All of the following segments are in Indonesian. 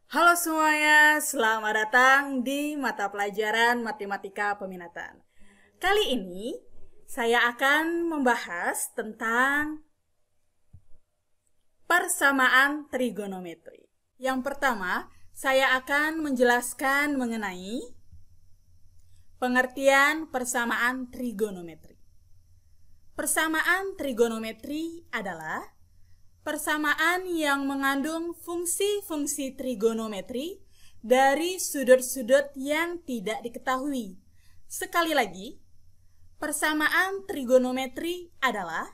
Halo semuanya, selamat datang di mata pelajaran Matematika Peminatan. Kali ini saya akan membahas tentang persamaan trigonometri. Yang pertama, saya akan menjelaskan mengenai pengertian persamaan trigonometri. Persamaan trigonometri adalah persamaan yang mengandung fungsi-fungsi trigonometri dari sudut-sudut yang tidak diketahui. Sekali lagi, persamaan trigonometri adalah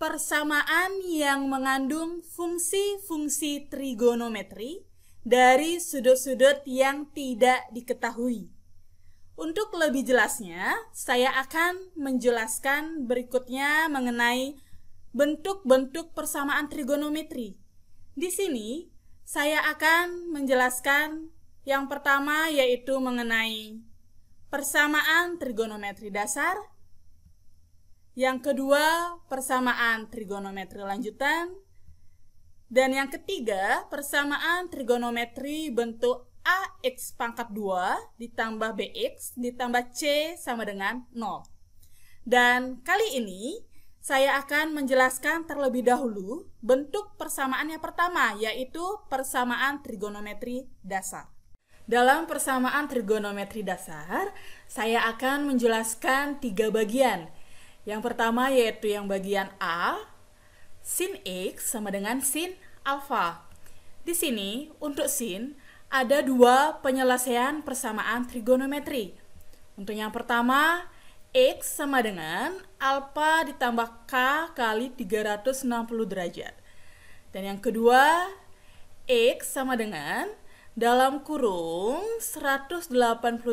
persamaan yang mengandung fungsi-fungsi trigonometri dari sudut-sudut yang tidak diketahui. Untuk lebih jelasnya, saya akan menjelaskan berikutnya mengenai bentuk-bentuk persamaan trigonometri. Di sini, saya akan menjelaskan yang pertama yaitu mengenai persamaan trigonometri dasar. Yang kedua, persamaan trigonometri lanjutan. Dan yang ketiga, persamaan trigonometri bentuk AX pangkat 2 ditambah BX ditambah C sama dengan 0. Dan kali ini, saya akan menjelaskan terlebih dahulu bentuk persamaan yang pertama, yaitu persamaan trigonometri dasar. Dalam persamaan trigonometri dasar, saya akan menjelaskan 3 bagian. Yang pertama yaitu yang bagian A, sin X sama dengan sin alfa. Di sini, untuk sin, ada 2 penyelesaian persamaan trigonometri. Untuk yang pertama, X sama dengan alfa ditambah K kali 360 derajat. Dan yang kedua, X sama dengan dalam kurung 180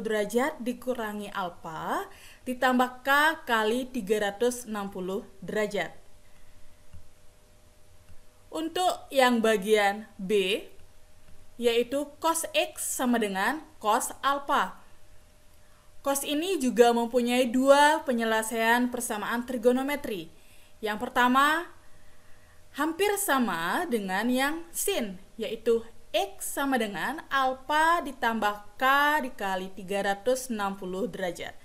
derajat dikurangi alfa ditambah K kali 360 derajat. Untuk yang bagian B, yaitu cos X sama dengan cos alfa. Cos ini juga mempunyai 2 penyelesaian persamaan trigonometri. Yang pertama, hampir sama dengan yang sin, yaitu X sama dengan alfa ditambah K dikali 360 derajat.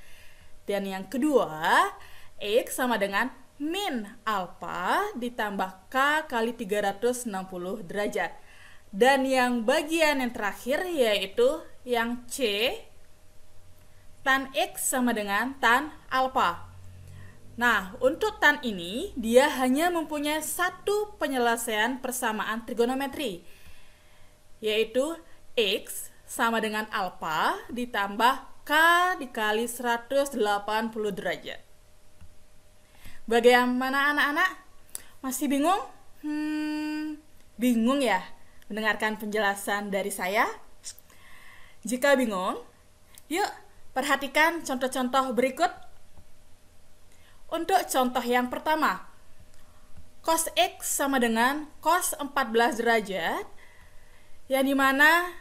Dan yang kedua, X sama dengan min alfa ditambah K kali 360 derajat. Dan yang bagian yang terakhir yaitu yang C, tan X sama dengan tan alfa. Nah, untuk tan ini, dia hanya mempunyai 1 penyelesaian persamaan trigonometri, yaitu X sama dengan alfa ditambah K dikali 180 derajat. Bagaimana anak-anak? Masih bingung? Bingung ya mendengarkan penjelasan dari saya? Jika bingung, yuk perhatikan contoh-contoh berikut. Untuk contoh yang pertama, cos X sama dengan cos 14 derajat, yang dimana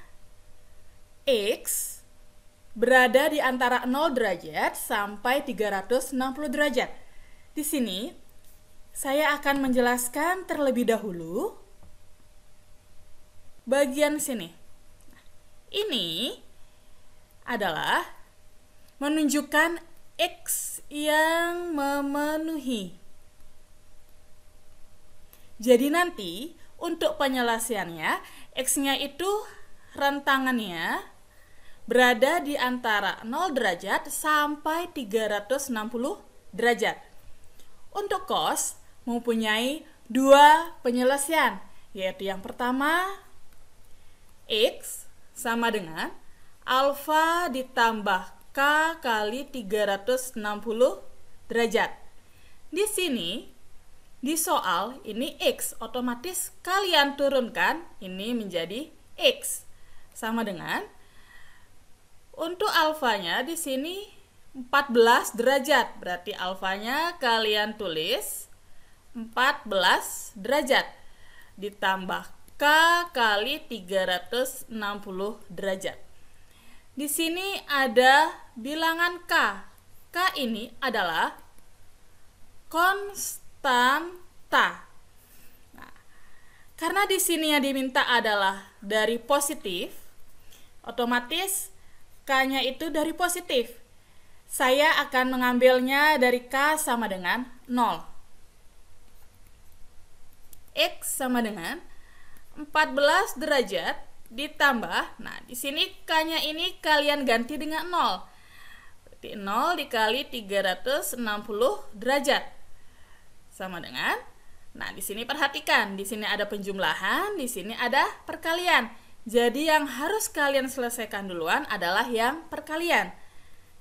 X berada di antara 0 derajat sampai 360 derajat. Di sini, saya akan menjelaskan terlebih dahulu bagian sini. Ini adalah menunjukkan X yang memenuhi. Jadi nanti untuk penyelesaiannya, X-nya itu rentangannya berada di antara 0 derajat sampai 360 derajat. Untuk cos mempunyai 2 penyelesaian, yaitu yang pertama, X sama dengan alfa ditambah K kali 360 derajat. Di sini, di soal ini X, otomatis kalian turunkan ini menjadi X. Sama dengan, untuk alfanya di sini 14 derajat. Berarti alfanya kalian tulis 14 derajat. Ditambah K kali 360 derajat. Di sini ada bilangan K. K ini adalah konstanta. Nah, Karena di sini yang diminta adalah dari positif, otomatis K-nya itu dari positif. Saya akan mengambilnya dari K sama dengan 0. X sama dengan 14 derajat ditambah, nah di sini K-nya ini kalian ganti dengan 0. Berarti 0 dikali 360 derajat sama dengan, nah di sini perhatikan, di sini ada penjumlahan, di sini ada perkalian. Jadi yang harus kalian selesaikan duluan adalah yang perkalian.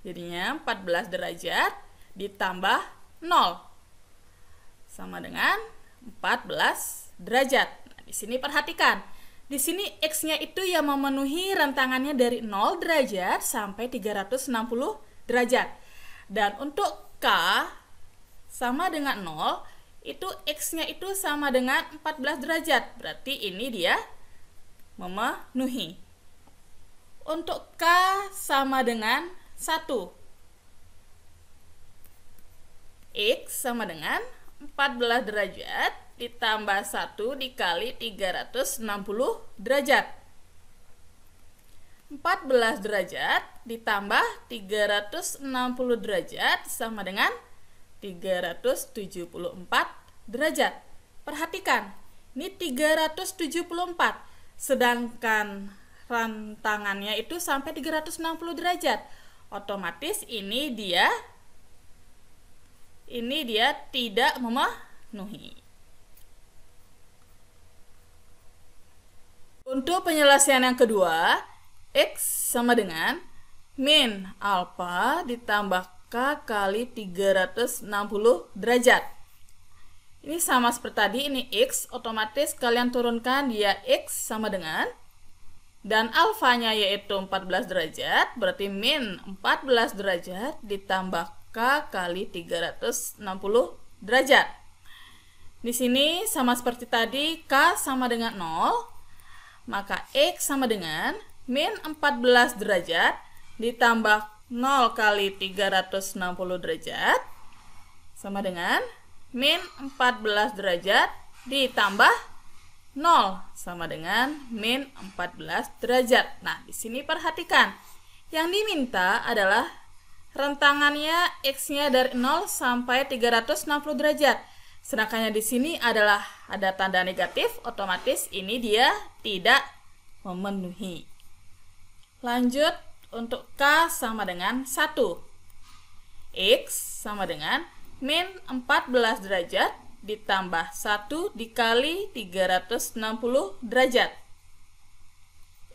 Jadinya 14 derajat ditambah 0 sama dengan 14 derajat. Nah, di sini perhatikan. Di sini X-nya itu yang memenuhi rentangannya dari 0 derajat sampai 360 derajat. Dan untuk K sama dengan 0, itu X-nya itu sama dengan 14 derajat. Berarti ini dia memenuhi. Untuk K sama dengan 1. X sama dengan 14 derajat ditambah 1 dikali 360 derajat. 14 derajat ditambah 360 derajat sama dengan 374 derajat. Perhatikan, ini 374, sedangkan rentangannya itu sampai 360 derajat. Otomatis ini dia tidak memenuhi. Untuk penyelesaian yang kedua, X sama dengan min alfa ditambah K kali 360 derajat. Ini sama seperti tadi, ini X, otomatis kalian turunkan dia X sama dengan, dan alfanya yaitu 14 derajat, berarti min 14 derajat ditambah K kali 360 derajat. Di sini sama seperti tadi, K sama dengan 0, maka X sama dengan min 14 derajat ditambah 0 kali 360 derajat sama dengan min 14 derajat ditambah 0 sama dengan min 14 derajat. Nah, di sini perhatikan. Yang diminta adalah rentangannya X-nya dari 0 sampai 360 derajat. Sedangkan di sini adalah ada tanda negatif, otomatis ini dia tidak memenuhi. Lanjut untuk K sama dengan 1. X sama dengan min 14 derajat ditambah 1 dikali 360 derajat.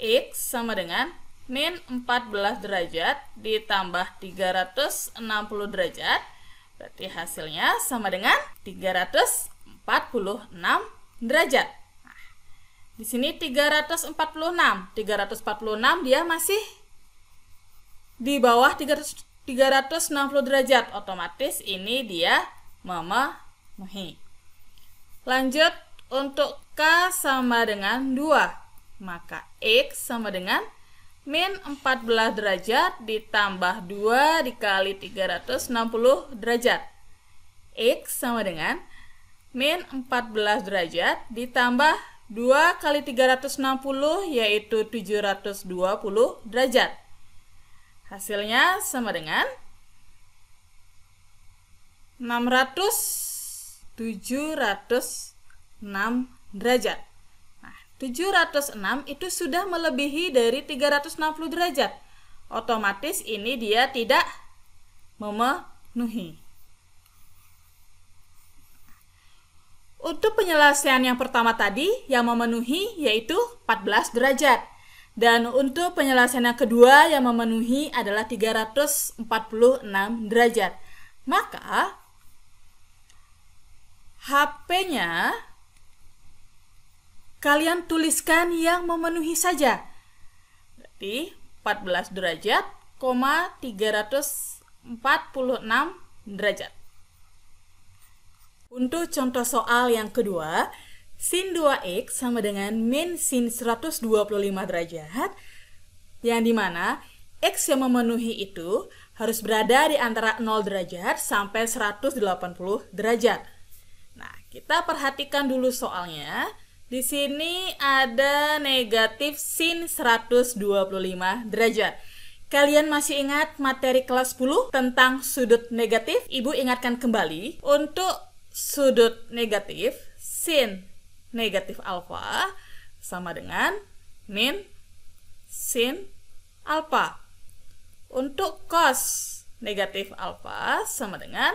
X sama dengan min 14 derajat ditambah 360 derajat, berarti hasilnya sama dengan 346 derajat. Nah, di sini 346 dia masih di bawah 360 derajat, otomatis ini dia memenuhi. Lanjut untuk K sama dengan 2, maka X sama dengan min 14 derajat ditambah 2 dikali 360 derajat. X sama dengan min 14 derajat ditambah 2 kali 360 yaitu 720 derajat. Hasilnya sama dengan 706 derajat. 706 itu sudah melebihi dari 360 derajat. Otomatis ini dia tidak memenuhi. Untuk penyelesaian yang pertama tadi yang memenuhi yaitu 14 derajat. Dan untuk penyelesaian yang kedua yang memenuhi adalah 346 derajat. Maka HP-nya kalian tuliskan yang memenuhi saja. Berarti 14 derajat, 346 derajat. Untuk contoh soal yang kedua, sin 2x sama dengan min sin 125 derajat, yang dimana x yang memenuhi itu harus berada di antara 0 derajat sampai 180 derajat. Nah, kita perhatikan dulu soalnya. Di sini ada negatif sin 125 derajat. Kalian masih ingat materi kelas 10 tentang sudut negatif? Ibu ingatkan kembali, untuk sudut negatif, sin negatif alfa sama dengan min sin alfa. Untuk cos negatif alfa sama dengan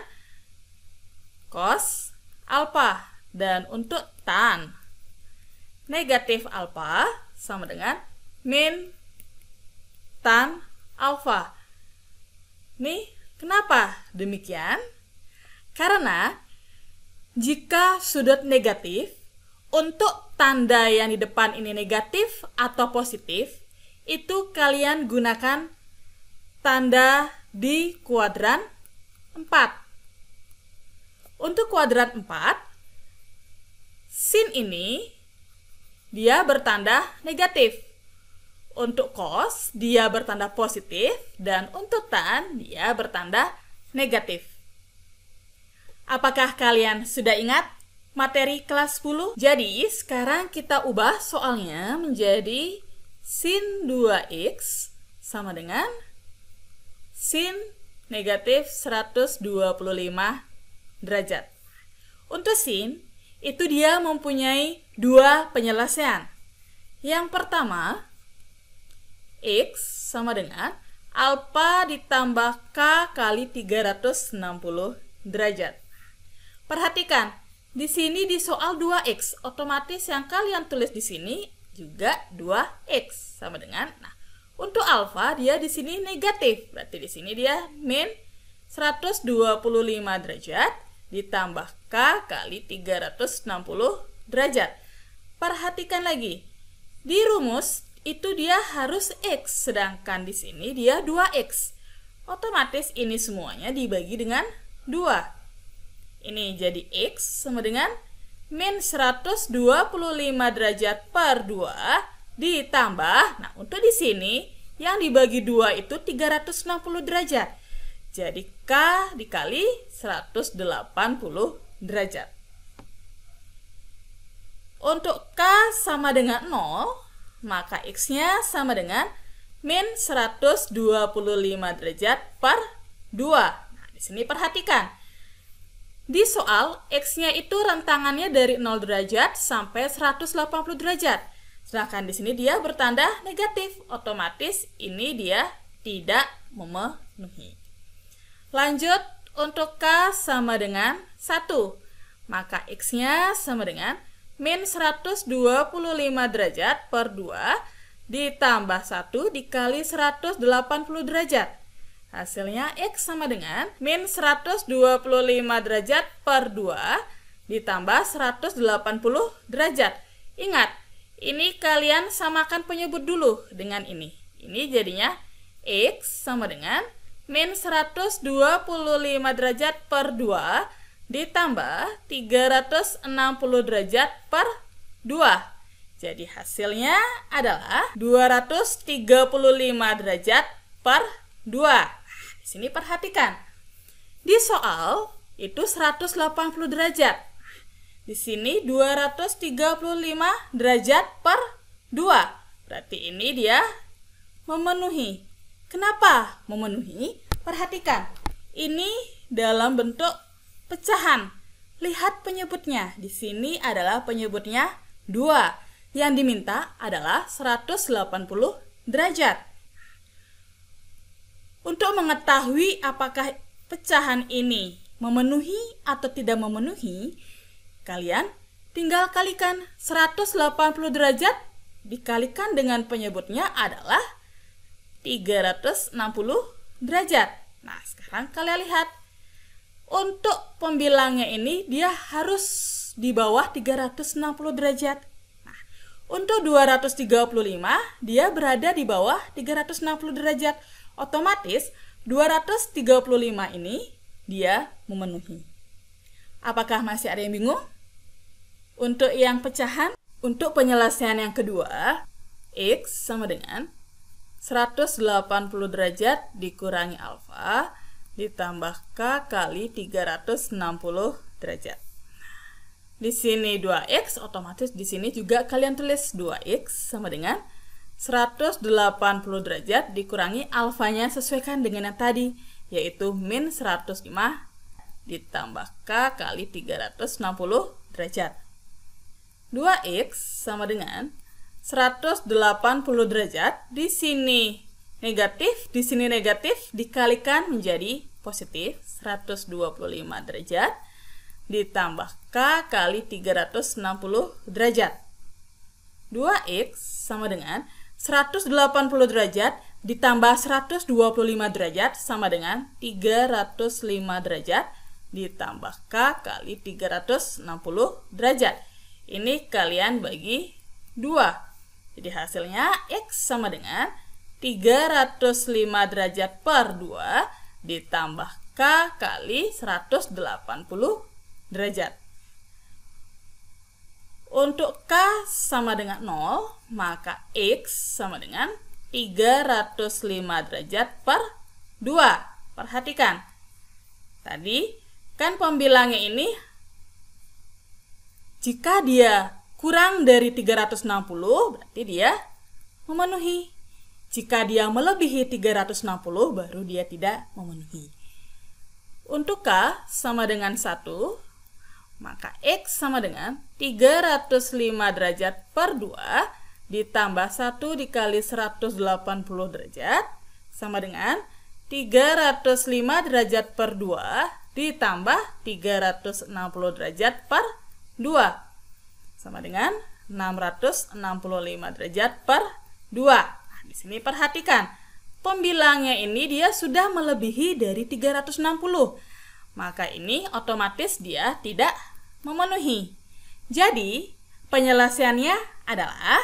cos alfa. Dan untuk tan negatif alfa sama dengan min tan alfa. Nih, kenapa demikian? Karena jika sudut negatif, untuk tanda yang di depan ini negatif atau positif, itu kalian gunakan tanda di kuadran 4. Untuk kuadran 4, sin ini dia bertanda negatif. Untuk cos dia bertanda positif dan untuk tan dia bertanda negatif. Apakah kalian sudah ingat materi kelas 10? Jadi sekarang kita ubah soalnya menjadi sin 2x sama dengan sin negatif 125 derajat. Untuk sin itu dia mempunyai dua penyelesaian. Yang pertama, x sama dengan alfa ditambah k kali 360 derajat. Perhatikan, di sini di soal 2x, otomatis yang kalian tulis di sini juga 2x sama dengan, nah, untuk alfa dia di sini negatif, berarti di sini dia min 125 derajat ditambah k kali 360 derajat. Perhatikan lagi, di rumus itu dia harus x, sedangkan di sini dia 2x. Otomatis ini semuanya dibagi dengan 2. Ini jadi x sama dengan min 125 derajat per 2 ditambah, nah untuk di sini yang dibagi 2 itu 360 derajat. Jadi K dikali 180 derajat. Untuk K sama dengan 0, maka X-nya sama dengan min 125 derajat per 2. Nah, di sini perhatikan. Di soal, X-nya itu rentangannya dari 0 derajat sampai 180 derajat. Sedangkan di sini dia bertanda negatif. Otomatis ini dia tidak memenuhi. Lanjut, untuk K sama dengan 1, maka X-nya sama dengan min 125 derajat per 2 ditambah 1 dikali 180 derajat. Hasilnya X sama dengan min 125 derajat per 2 ditambah 180 derajat. Ingat, ini kalian samakan penyebut dulu dengan ini. Ini jadinya X sama dengan min 125 derajat per 2 ditambah 360 derajat per 2. Jadi hasilnya adalah 235 derajat per 2. Di sini perhatikan. Di soal itu 180 derajat. Di sini 235 derajat per 2. Berarti ini dia memenuhi. Kenapa memenuhi? Perhatikan, ini dalam bentuk pecahan. Lihat penyebutnya. Di sini adalah penyebutnya 2. Yang diminta adalah 180 derajat. Untuk mengetahui apakah pecahan ini memenuhi atau tidak memenuhi, kalian tinggal kalikan 180 derajat dikalikan dengan penyebutnya adalah 360 derajat. Nah, sekarang kalian lihat. Untuk pembilangnya ini dia harus di bawah 360 derajat. Nah, untuk 235 dia berada di bawah 360 derajat. Otomatis 235 ini dia memenuhi. Apakah masih ada yang bingung? Untuk yang pecahan, untuk penyelesaian yang kedua, X sama dengan 180 derajat dikurangi alfa, ditambah K kali 360 derajat. Di sini 2x, otomatis di sini juga kalian tulis 2x sama dengan 180 derajat dikurangi alfanya sesuaikan dengan yang tadi, yaitu min 105 ditambah K kali 360 derajat. 2x sama dengan 180 derajat, di sini negatif, di sini negatif, dikalikan menjadi positif 125 derajat ditambah K kali 360 derajat. 2x sama dengan 180 derajat ditambah 125 derajat sama dengan 305 derajat ditambah K kali 360 derajat. Ini kalian bagi 2. Jadi hasilnya X sama dengan 305 derajat per 2 ditambah K kali 180 derajat. Untuk K sama dengan 0, maka X sama dengan 305 derajat per 2. Perhatikan. Tadi kan pembilangnya ini, jika dia kurang dari 360, berarti dia memenuhi. Jika dia melebihi 360, baru dia tidak memenuhi. Untuk K sama dengan 1, maka X sama dengan 305 derajat per 2 ditambah 1 dikali 180 derajat sama dengan 305 derajat per 2 ditambah 360 derajat per 2 sama dengan 665 derajat per 2. Nah, di sini perhatikan, pembilangnya ini dia sudah melebihi dari 360. Maka ini otomatis dia tidak memenuhi. Jadi, penyelesaiannya adalah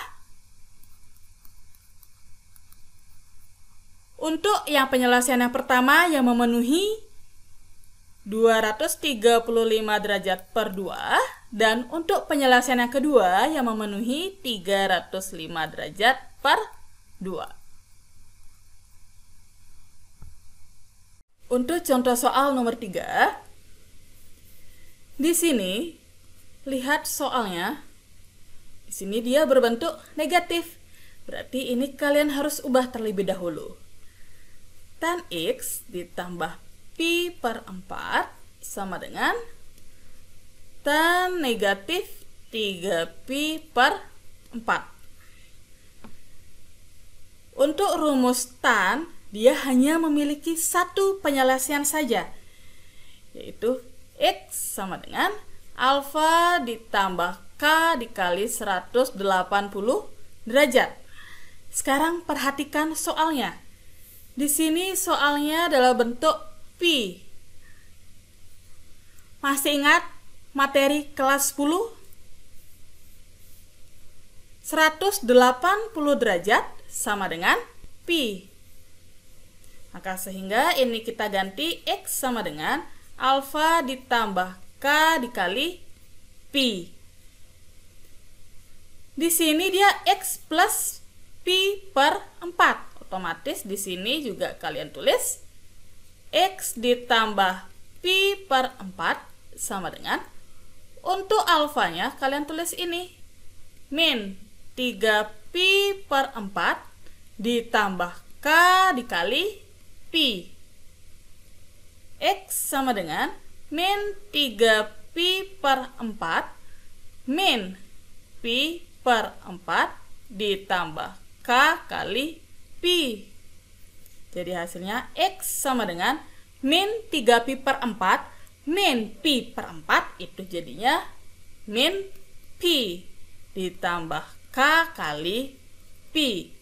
untuk yang penyelesaian yang pertama yang memenuhi 235 derajat per 2 dan untuk penyelesaian yang kedua yang memenuhi 305 derajat per 2. Untuk contoh soal nomor 3, di sini lihat soalnya. Di sini dia berbentuk negatif. Berarti ini kalian harus ubah terlebih dahulu. Tan X ditambah pi per 4 sama dengan tan negatif 3pi per 4. Untuk rumus tan, dia hanya memiliki satu penyelesaian saja, yaitu X sama dengan alfa ditambah K dikali 180 derajat. Sekarang perhatikan soalnya. Di sini soalnya adalah bentuk pi. Masih ingat materi kelas 10? 180 derajat sama dengan pi. Maka sehingga ini kita ganti X sama dengan alfa ditambah K dikali pi. Di sini dia X plus pi per 4. Otomatis di sini juga kalian tulis X ditambah pi per 4 sama dengan, untuk alfanya kalian tulis ini, min 3pi per 4 ditambah K dikali pi. X sama dengan min 3pi per 4 min pi per 4 ditambah K kali pi. Jadi hasilnya X sama dengan min 3pi per 4 min pi per 4, itu jadinya min pi ditambah K kali pi.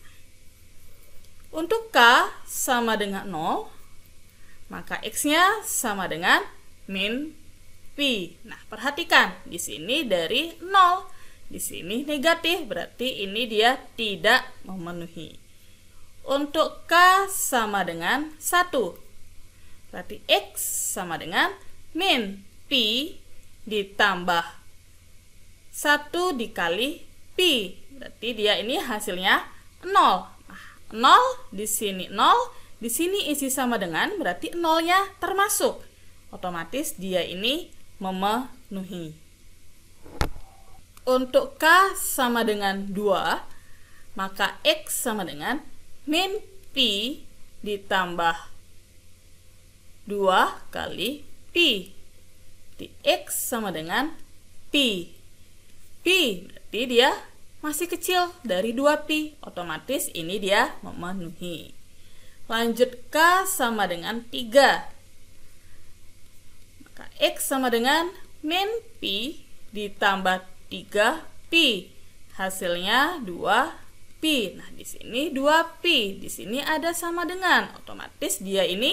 Untuk K sama dengan 0, maka X-nya sama dengan min pi. Nah, perhatikan, di sini dari 0, di sini negatif, berarti ini dia tidak memenuhi. Untuk K sama dengan 1, berarti X sama dengan min pi ditambah 1 dikali pi. Berarti dia ini hasilnya 0. Nah, 0 di sini 0, di sini isi sama dengan, berarti 0-nya termasuk. Otomatis dia ini memenuhi. Untuk K sama dengan 2, maka X sama dengan min Pi ditambah 2 kali Pi. Di X sama dengan Pi. Pi berarti dia masih kecil dari 2Pi. Otomatis ini dia memenuhi. Lanjut K sama dengan 3. Maka X sama dengan min Pi ditambah 3Pi. Hasilnya 2Pi. Nah, di sini 2Pi. Di sini ada sama dengan. Otomatis dia ini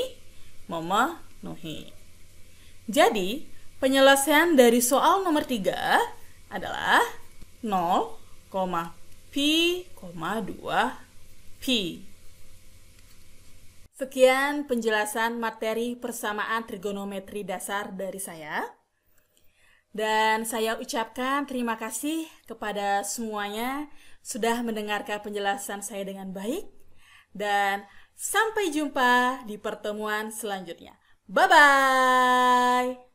memenuhi. Jadi, penyelesaian dari soal nomor 3 adalah 0,Pi,2Pi. Sekian penjelasan materi persamaan trigonometri dasar dari saya. Dan saya ucapkan terima kasih kepada semuanya sudah mendengarkan penjelasan saya dengan baik. Dan sampai jumpa di pertemuan selanjutnya. Bye-bye!